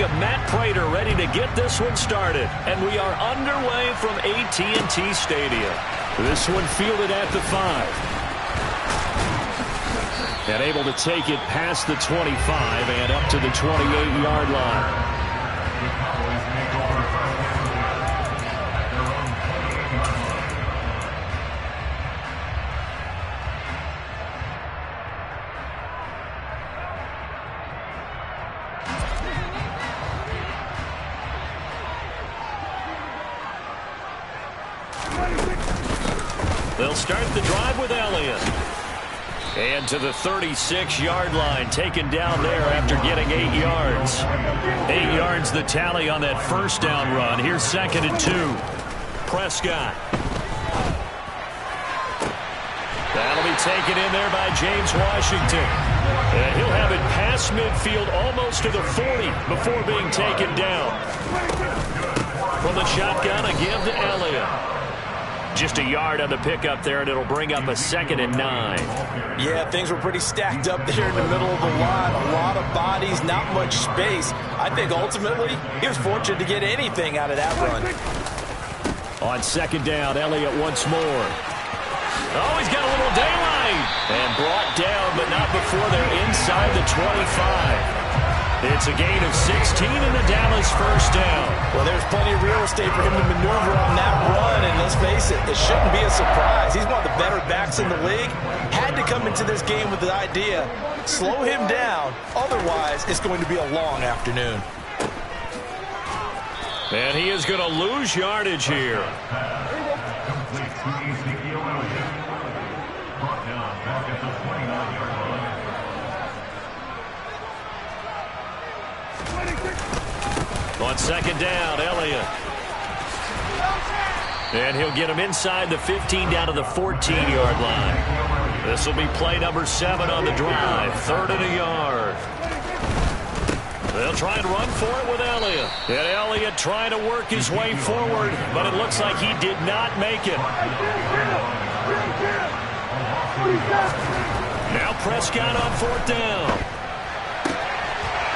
of Matt Prater ready to get this one started. And we are underway from AT&T Stadium. This one fielded at the 5. And able to take it past the 25 and up to the 28-yard line. They'll start the drive with Elliott. And to the 36-yard line, taken down there after getting 8 yards. 8 yards the tally on that first down run. Here's 2nd and 2. Prescott. That'll be taken in there by James Washington. And he'll have it past midfield almost to the 40 before being taken down. From the shotgun, a give to Elliott. Just a yard on the pickup there, and it'll bring up a 2nd and 9. Yeah, things were pretty stacked up there in the middle of the line. A lot of bodies, not much space. I think ultimately he was fortunate to get anything out of that run. On 2nd down, Elliott once more. Oh, he's got a little daylight. And brought down, but not before they're inside the 25. It's a gain of 16 and a Dallas first down. Well, there's plenty of real estate for him to maneuver on that run, and let's face it, it shouldn't be a surprise. He's one of the better backs in the league. Had to come into this game with the idea, slow him down, otherwise it's going to be a long afternoon. And he is going to lose yardage here. On 2nd down, Elliott. And he'll get him inside the 15 down to the 14-yard line. This will be play number 7 on the drive. 3rd and a yard. They'll try and run for it with Elliott. And Elliott trying to work his way forward, but it looks like he did not make it. Now Prescott on 4th down.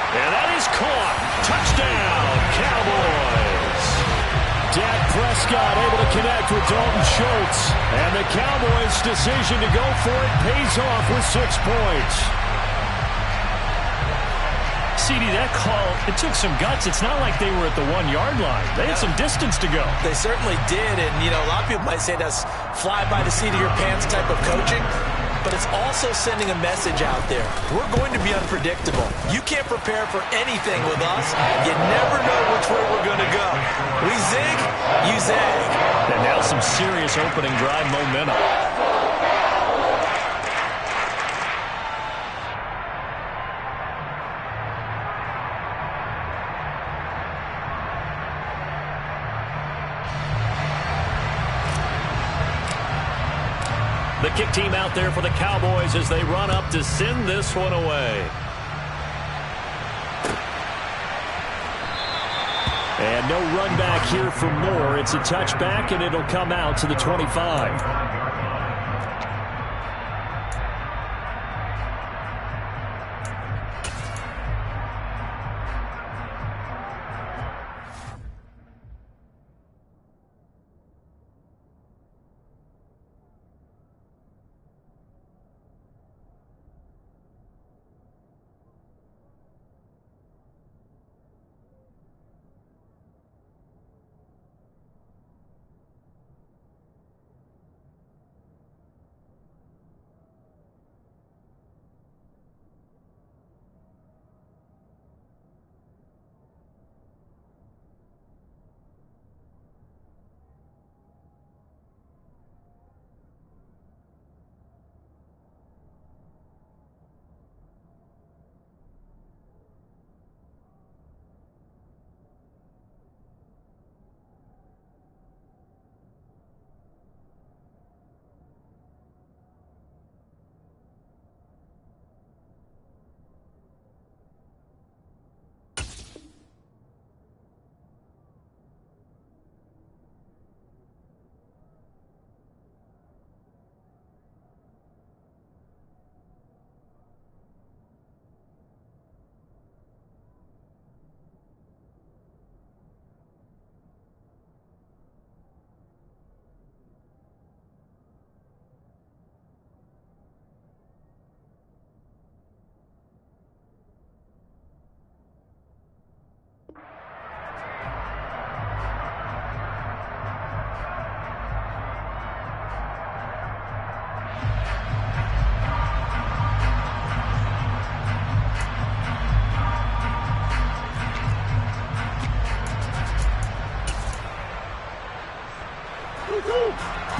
And that is caught. Touchdown, Cowboys. Dak Prescott able to connect with Dalton Schultz. And the Cowboys' decision to go for it pays off with 6 points. CD, that call, it took some guts. It's not like they were at the 1-yard line. They had some distance to go. They certainly did. And, you know, a lot of people might say that's fly by the seat of your pants type of coaching. But it's also sending a message out there. We're going to be unpredictable. You can't prepare for anything with us. You never know which way we're going to go. We zig, you zag. And now some serious opening drive momentum. The kick team out there for the Cowboys as they run up to send this one away. And no run back here for Moore. It's a touchback, and it'll come out to the 25.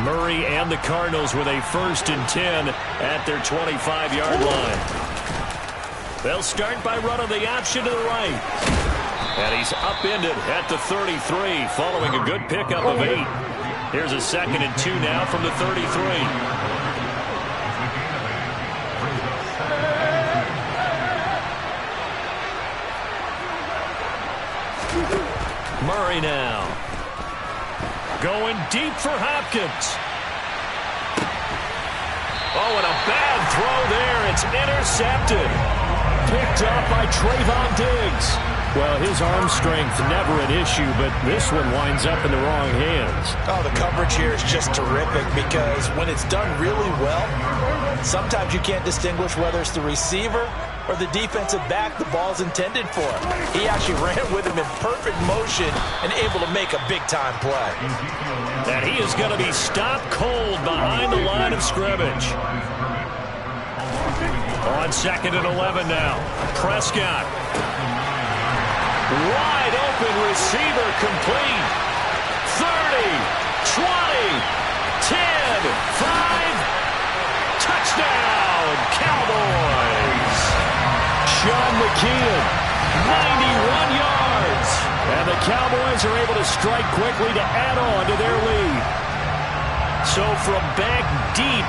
Murray and the Cardinals with a 1st and 10 at their 25-yard line. They'll start by running the option to the right. And he's upended at the 33 following a good pickup of 8. Here's a 2nd and 2 now from the 33. Murray now. Going deep for Hopkins. Oh, and a bad throw there. It's intercepted. Picked up by Trayvon Diggs. Well, his arm strength never an issue, but this one winds up in the wrong hands. Oh, the coverage here is just terrific because when it's done really well, sometimes you can't distinguish whether it's the receiver or the defensive back the ball's intended for. He actually ran with him in perfect motion and able to make a big-time play. And he is going to be stopped cold behind the line of scrimmage. On 2nd and 11 now. Prescott. Wide open receiver complete. 30, 20, 10, 5. Touchdown, Cowboys. Sean McKeon, 91 yards. And the Cowboys are able to strike quickly to add on to their lead. So from back deep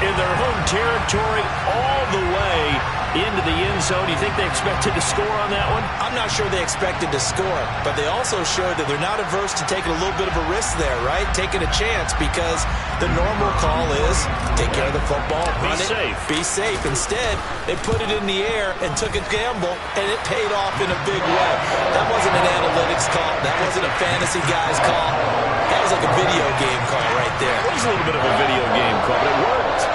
in their home territory all the way into the end zone, you think they expected to score on that one? I'm not sure they expected to score, but they also showed that they're not averse to taking a little bit of a risk there, right? Taking a chance because the normal call is take care of the football, run it, be safe. Instead, they put it in the air and took a gamble, and it paid off in a big way. That wasn't an analytics call. That wasn't a fantasy guy's call. That was like a video game call right there. It was a little bit of a video game call, but it worked.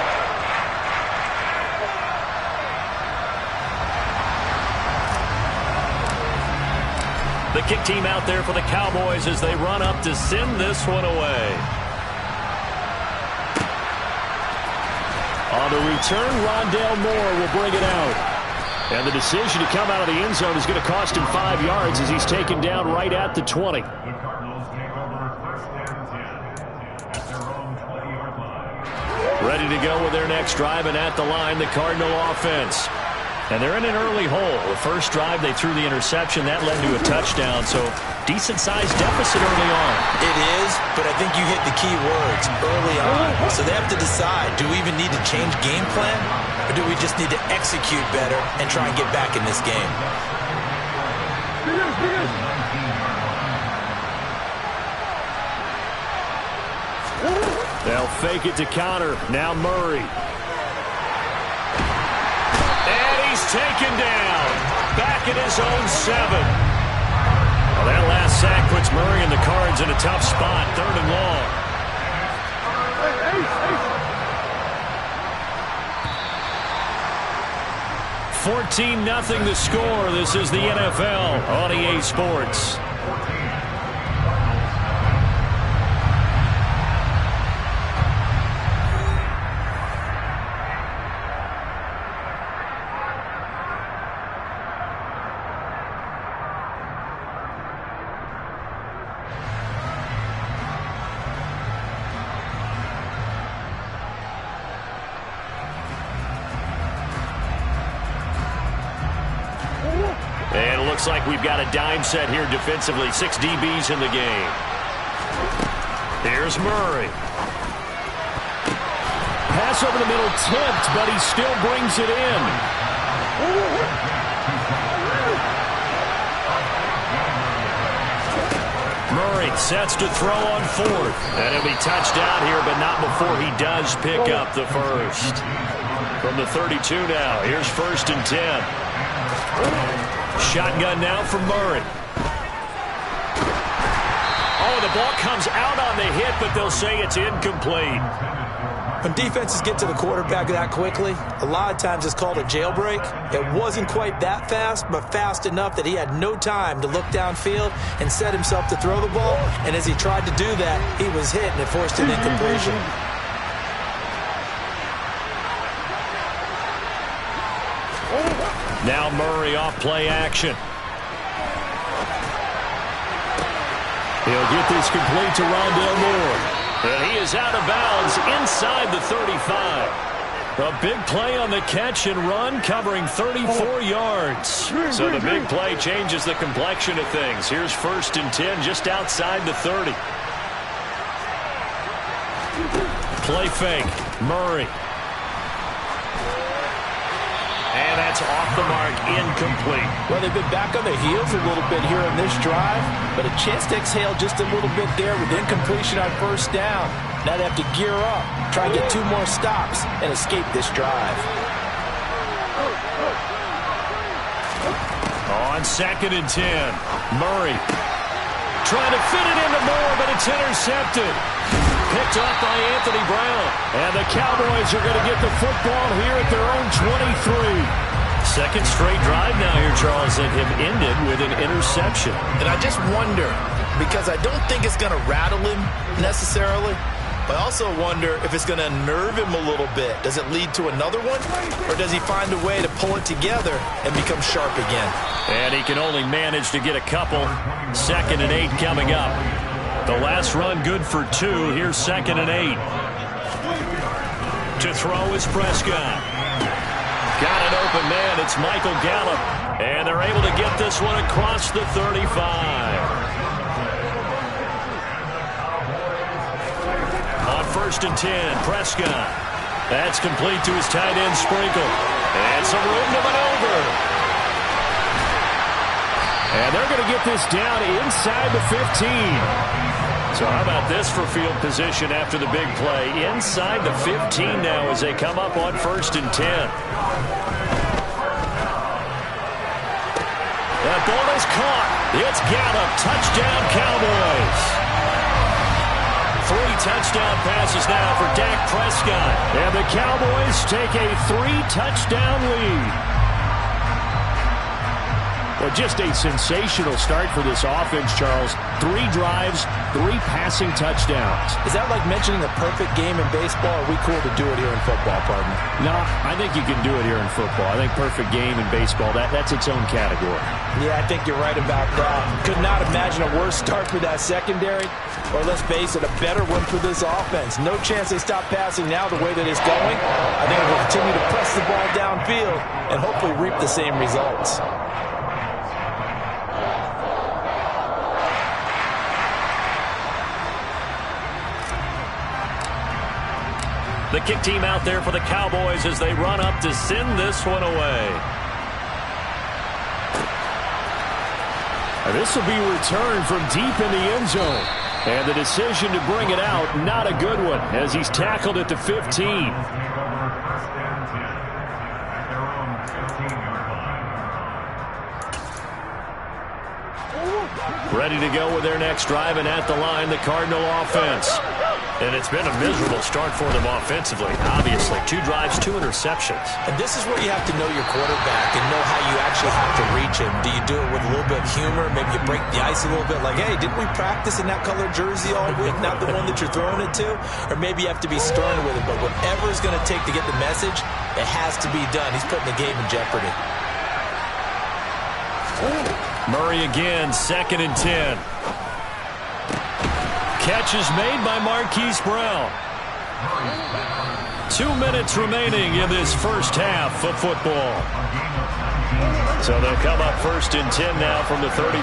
The kick team out there for the Cowboys as they run up to send this one away. On the return, Rondale Moore will bring it out. And the decision to come out of the end zone is going to cost him 5 yards as he's taken down right at the 20. Ready to go with their next drive, and at the line, the Cardinal offense. And they're in an early hole. The first drive, they threw the interception. That led to a touchdown, so decent-sized deficit early on. It is, but I think you hit the key words early on. So they have to decide, do we even need to change game plan, or do we just need to execute better and try and get back in this game? They'll fake it to counter. Now Murray. Taken down, back at his own 7. Well, that last sack puts Murray and the Cards in a tough spot, 3rd and long. 14-0 the score. This is the NFL on EA Sports. And it looks like we've got a dime set here defensively. 6 DBs in the game. Here's Murray. Pass over the middle, tipped, but he still brings it in. Murray sets to throw on 4th. And he'll be touched out here, but not before he does pick up the first. From the 32 now, here's 1st and 10. Shotgun now for Murray. Oh, the ball comes out on the hit, but they'll say it's incomplete. When defenses get to the quarterback that quickly, a lot of times it's called a jailbreak. It wasn't quite that fast, but fast enough that he had no time to look downfield and set himself to throw the ball. And as he tried to do that, he was hit, and it forced an incompletion. Now Murray off play action. He'll get this complete to Rondale Moore. And he is out of bounds inside the 35. A big play on the catch and run, covering 34 yards. So the big play changes the complexion of things. Here's 1st and 10 just outside the 30. Play fake. Murray. And that's off the mark, incomplete. Well, they've been back on their heels a little bit here in this drive, but a chance to exhale just a little bit there with incompletion on 1st down. Now they have to gear up, try and get 2 more stops, and escape this drive. On 2nd and 10, Murray trying to fit it into Moore, but it's intercepted. Picked up by Anthony Brown. And the Cowboys are going to get the football here at their own 23. Second straight drive now here, Charles, that have ended with an interception. And I just wonder, because I don't think it's going to rattle him necessarily, but I also wonder if it's going to unnerve him a little bit. Does it lead to another one? Or does he find a way to pull it together and become sharp again? And he can only manage to get a couple. 2nd and 8 coming up. The last run good for 2. Here's 2nd and 8. To throw is Prescott. Got an open man. It's Michael Gallup. And they're able to get this one across the 35. On 1st and 10, Prescott. That's complete to his tight end, Sprinkle. And some room to maneuver. And they're going to get this down inside the 15. So how about this for field position after the big play? Inside the 15 now as they come up on 1st and 10. That ball is caught. It's Gallup. Touchdown, Cowboys. 3 touchdown passes now for Dak Prescott. And the Cowboys take a 3-touchdown lead. Well, just a sensational start for this offense, Charles. 3 drives, 3 passing touchdowns. Is that like mentioning a perfect game in baseball? Or are we cool to do it here in football, partner? No, I think you can do it here in football. I think perfect game in baseball, that's its own category. Yeah, I think you're right about that. Could not imagine a worse start for that secondary. Or let's face it, a better one for this offense. No chance they stop passing now the way that it's going. I think they'll continue to press the ball downfield and hopefully reap the same results. The kick team out there for the Cowboys as they run up to send this one away. And this will be returned from deep in the end zone. And the decision to bring it out, not a good one, as he's tackled at the 15. Ready to go with their next drive, and at the line, the Cardinal offense. And it's been a miserable start for them offensively, obviously. 2 drives, 2 interceptions. And this is where you have to know your quarterback and know how you actually have to reach him. Do you do it with a little bit of humor? Maybe you break the ice a little bit, like, hey, didn't we practice in that colored jersey all week, not the one that you're throwing it to? Or maybe you have to be stern with it, but whatever it's going to take to get the message, it has to be done. He's putting the game in jeopardy. Murray again, 2nd and 10. Catch is made by Marquise Brown. 2 minutes remaining in this first half of football. So they'll come up 1st and 10 now from the 33.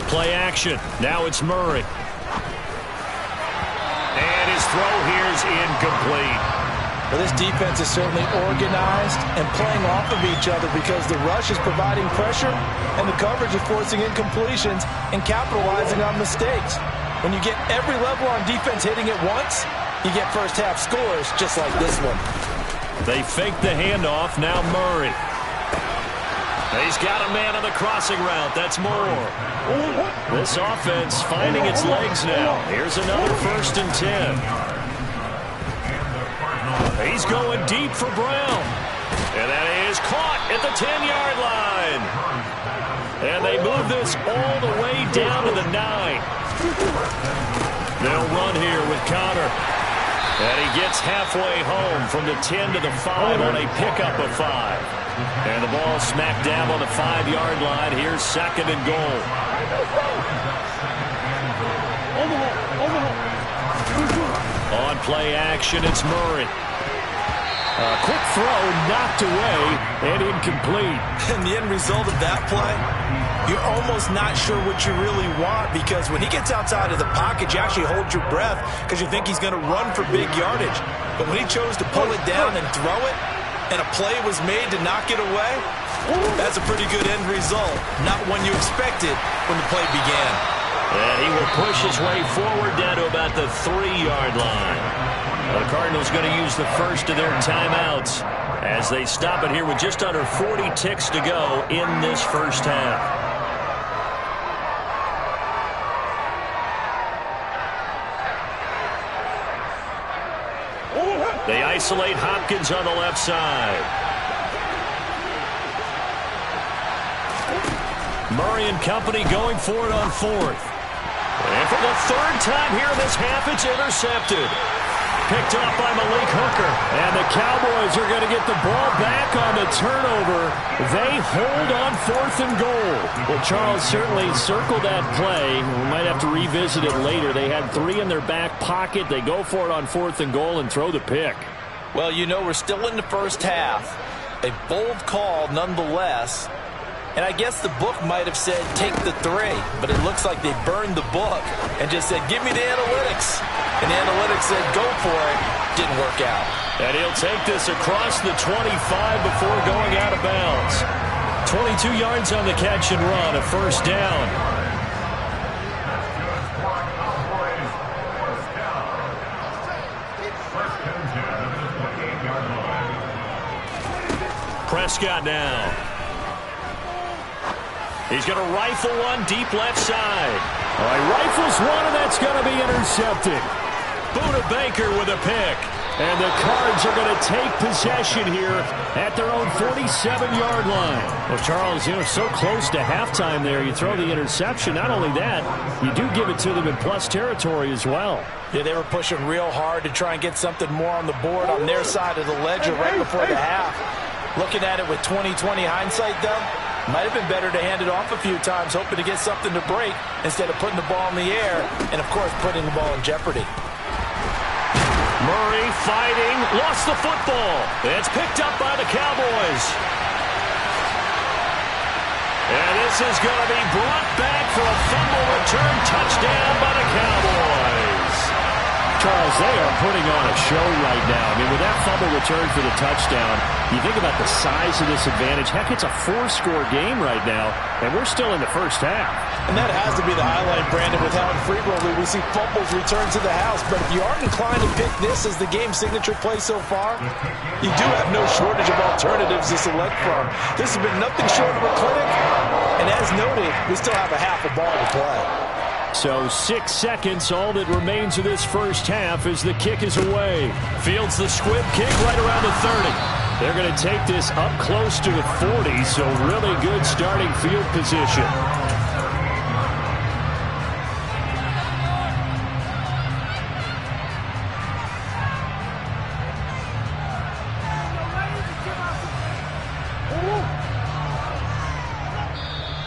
Play action. Now it's Murray. And his throw here is incomplete. Well, this defense is certainly organized and playing off of each other because the rush is providing pressure and the coverage is forcing incompletions and capitalizing on mistakes. When you get every level on defense hitting it once, you get first half scores just like this one. They fake the handoff. Now Murray. He's got a man on the crossing route. That's Moore. This offense finding its legs now. Here's another 1st and 10. He's going deep for Brown. And that is caught at the 10-yard line. And they move this all the way down to the 9. They'll run here with Connor. And he gets halfway home from the 10 to the 5 on a pickup of 5. And the ball smack dab on the 5-yard line. Here's second and goal. On play action, it's Murray. Quick throw, knocked away, and incomplete. And the end result of that play, you're almost not sure what you really want, because when he gets outside of the pocket, you actually hold your breath because you think he's going to run for big yardage. But when he chose to pull it down and throw it, and a play was made to knock it away, that's a pretty good end result. Not one you expected when the play began. And he will push his way forward down to about the 3-yard line. The Cardinals going to use the first of their timeouts as they stop it here with just under 40 ticks to go in this first half. They isolate Hopkins on the left side. Murray and company going for it on 4th. And for the 3rd time here in this half, it's intercepted. Picked off by Malik Hooker. And the Cowboys are going to get the ball back on the turnover. They hold on 4th and goal. Well, Charles certainly circled that play. We might have to revisit it later. They had 3 in their back pocket. They go for it on 4th and goal and throw the pick. Well, you know, we're still in the first half. A bold call nonetheless. And I guess the book might have said take the 3, but it looks like they burned the book and just said give me the analytics. And the analytics said go for it. Didn't work out. And he'll take this across the 25 before going out of bounds. 22 yards on the catch and run, a first down. Prescott now. He's going to rifle one deep left side. All right, rifles one, and that's going to be intercepted. Buda Baker with a pick. And the Cards are going to take possession here at their own 47-yard line. Well, Charles, you know, so close to halftime there. You throw the interception. Not only that, you do give it to them in plus territory as well. Yeah, they were pushing real hard to try and get something more on the board on their side of the ledger right before the half. Looking at it with 20/20 hindsight, though, might have been better to hand it off a few times, hoping to get something to break instead of putting the ball in the air and, of course, putting the ball in jeopardy. Murray fighting, lost the football. It's picked up by the Cowboys. And this is going to be brought back for a fumble return touchdown by the Cowboys. Charles, they are putting on a show right now. I mean, with that fumble return for the touchdown, you think about the size of this advantage. Heck, it's a 4-score game right now, and we're still in the first half. And that has to be the highlight, Brandon, with how infrequently we see fumbles return to the house. But if you aren't inclined to pick this as the game signature play so far, you do have no shortage of alternatives to select from. This has been nothing short of a clinic, and as noted, we still have a half a ball to play. So 6 seconds, all that remains of this first half as the kick is away. Fields the squib kick right around the 30. They're going to take this up close to the 40, so really good starting field position.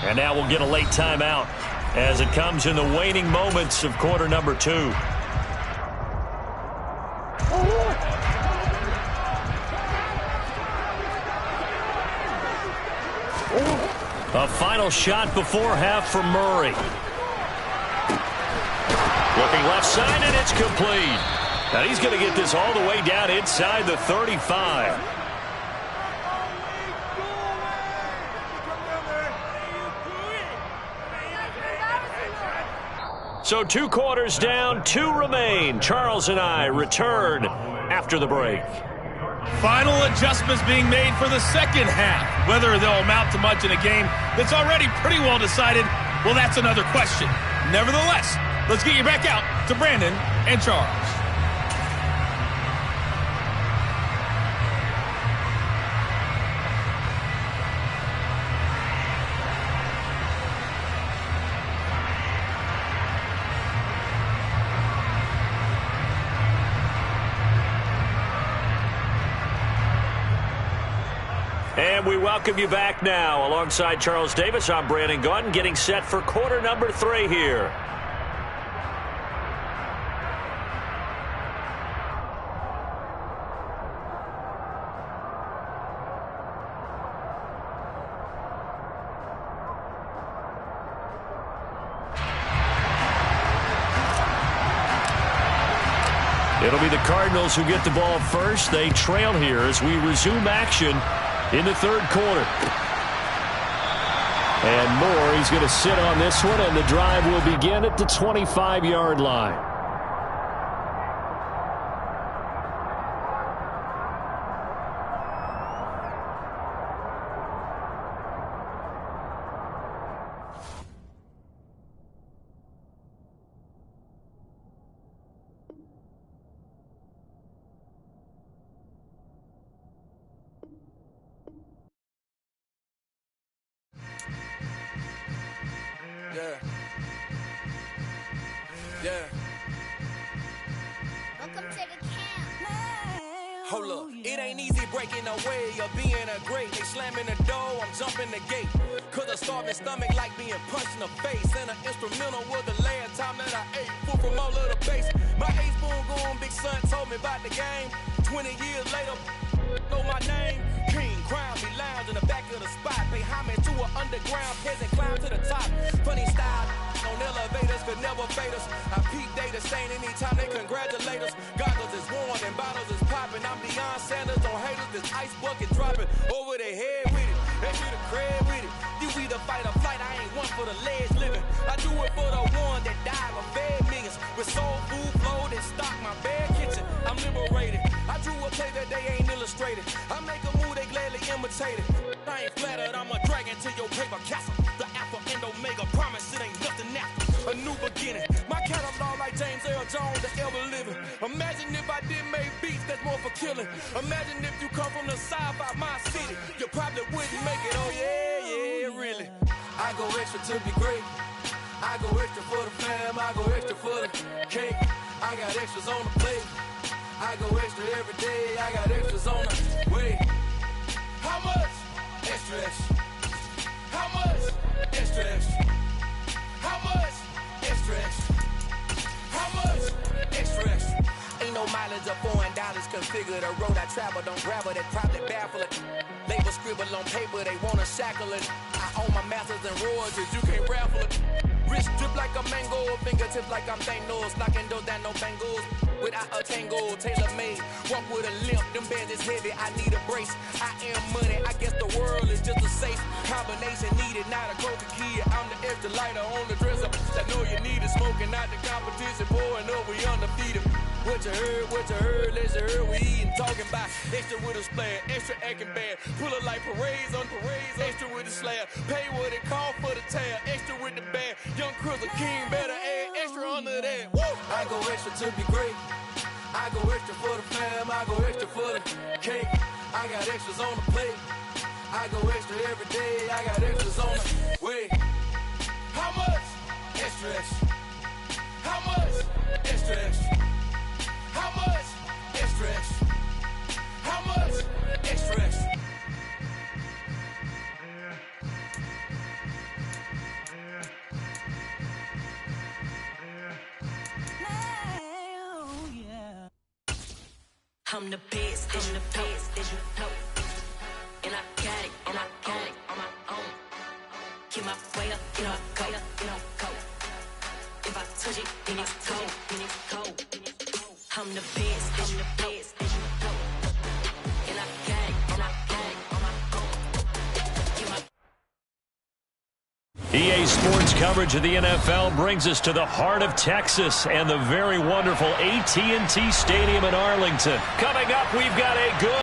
And now we'll get a late timeout as it comes in the waning moments of quarter number 2. A final shot before half for Murray. Looking left side, and it's complete. Now he's going to get this all the way down inside the 35. So 2 quarters down, 2 remain. Charles and I return after the break. Final adjustments being made for the second half. Whether they'll amount to much in a game that's already pretty well decided, well, that's another question. Nevertheless, let's get you back out to Brandon and Charles. And we welcome you back now. Alongside Charles Davis, I'm Brandon Gaudin, getting set for quarter number 3 here. It'll be the Cardinals who get the ball first. They trail here as we resume action in the third quarter. And Moore, he's going to sit on this one, and the drive will begin at the 25-yard line. Yeah. Welcome to the camp. Hold up, it ain't easy breaking away or being a great. They slamming the door, I'm jumping the gate. Cause a starving stomach like being punched in the face. And an instrumental was the last time that I ate. Food from all of the base. My ace spoon going, big son told me about the game. 20 years later, know my name. King, crown me, lounge in the back of the spot. Pay homage to an underground peasant, climb to the top. Funny style, on elevators could never fade us. I peep data stain anytime they congratulate us. Goggles is worn and bottles is popping. I'm Deion Sanders on haters, this ice bucket dropping over their head with it. They should have crab with it. You either fight or flight, I ain't one for the ledge living. I do it for the one that died or fed millions. With soul food, flow, and stock my bad kitchen. I'm liberated. I drew a play that they ain't illustrated. I make a move, they gladly imitate it. I ain't flattered, I'm a dragon to your paper castle. The Alpha and Omega, promise it ain't nothing after. A new beginning. My catalog like James Earl Jones, the ever living. Imagine if I did make beats that's more for killing. Imagine if you come from the side by my city. You probably wouldn't make it, oh yeah, really. I go extra to be great. I go extra for the fam, I go extra for the cake. I got extras on the plate. I go extra every day, I got extras on the way. How much? Extra, extra. How much? Extra, extra. How much? Extra, extra. How much? Extra, extra. Ain't no mileage of $4 configure the road I travel. Don't gravel that probably baffle it. Label scribble on paper, they wanna shackle it. I own my masters and royalties, you can't raffle it. Wrist drip like a mango, fingertips like I'm Thanos. Knocking those down, no bangles. Without a tango, tailor-made. Walk with a limp, them bands is heavy, I need a brace. I am money, I guess the world is just a safe combination needed, not a coca key. I'm the extra lighter on the dresser. I know you need it, smoking out the competition, pouring up, we undefeated. What you heard, let's hear we eating, talking about extra with a splash, extra acting bad. Pull it like parades on parades, extra with the slab. Pay what it call for the tab, extra with the bag. Young Cruiser King, better add extra under that. Woo! I go extra to be great. I go extra for the fam, I go extra for the cake. I got extras on the plate. I go extra every day, I got extras on the way. How much? Extra, extra. How much? Extra, extra. How much? Extra, extra. How much? Extra, extra. I'm the best, as you know. And I got it, on my own. Keep my way up, you know, go. If I touch it, then it's cold. I'm the best, as you know. And I got it, on my own. Keep my EA Sports coverage of the NFL brings us to the heart of Texas and the very wonderful AT&T Stadium in Arlington. Coming up, we've got a good